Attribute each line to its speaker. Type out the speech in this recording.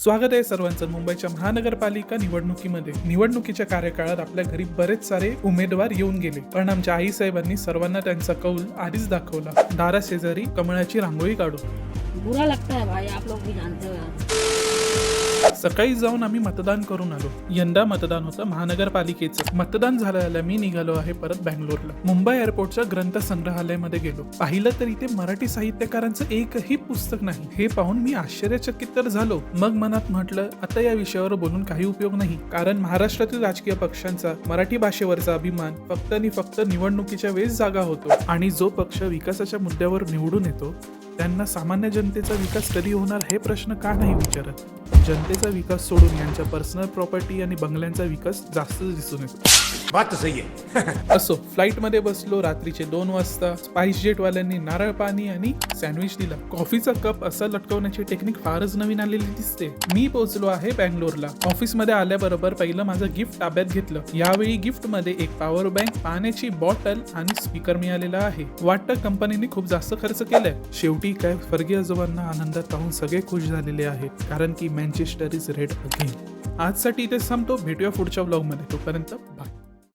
Speaker 1: स्वागत आहे सर्वांचं मुंबईच्या महानगरपालिका निवडणुकीमध्ये. निवडणुकीच्या कार्यकाळात आपल्या घरी बरेच सारे उमेदवार येऊन गेले, पण आमच्या आई साहेबांनी सर्वांना त्यांचा कौल आधीच दाखवला. दाराशेजारी कमळाची रांगोळी काढून.
Speaker 2: बुरा लगता है भाई, आप लोग भी जानते हो यार.
Speaker 1: सकाळी जाऊन आम्ही मतदान करून आलो. यंदा मतदान होतं महानगरपालिकेचं. मतदान झाल्याला मी निघालो आहे परत बँगलोरला. मुंबई एअरपोर्टच्या ग्रंथ संग्रहालयामध्ये गेलो. पाहिलं तर इथे मराठी साहित्यकारांचं एकही पुस्तक नाही. हे पाहून मी आश्चर्यचकित तर झालो. मग मनात म्हटलं, आता या विषयावर बोलून काही उपयोग नाही, कारण महाराष्ट्रातील राजकीय पक्षांचा मराठी भाषेवरचा अभिमान फक्त आणि फक्त निवडणुकीच्या वेळेस जागा होतो. आणि जो पक्ष विकासाच्या मुद्द्यावर निवडून येतो त्यांना सामान्य जनतेचा विकास कधी होणार हे प्रश्न का नाही विचारत. जनतेचा विकास सोडून यांच्या पर्सनल प्रॉपर्टी आणि बंगल्यांचा विकास जास्त दिसून येतो.
Speaker 3: बात सही आहे.
Speaker 1: असो, फ्लाईट मध्ये बसलो. रात्रीचे 2 वाजता स्पाइस जेट वाल्यांनी नारळ पाणी आणि सँडविच दिला. कॉफीचा कप असा लटकवण्याची टेक्निक फारच नवीन आलेली दिसते. मी पोहोचलो आहे बँगलोरला. ऑफिस मध्ये आल्याबरोबर पहिलं माझं गिफ्ट ताब्यात घेतलं. यावेळी गिफ्ट मध्ये एक पॉवर बँक, पाण्याची बॉटल आणि स्पीकर मिळालेला आहे. वाटतं कंपनीने खूप जास्त खर्च केलाय. शेवटी काय, स्वर्गीय आजोबांना आनंदात पाहून सगळे खुश झालेले आहेत, कारण की मँचेस्टर इज रेड अगेन. आजसाठी इथे थांबतो. भेटूया पुढच्या व्लॉग मध्ये. तोपर्यंत बाय.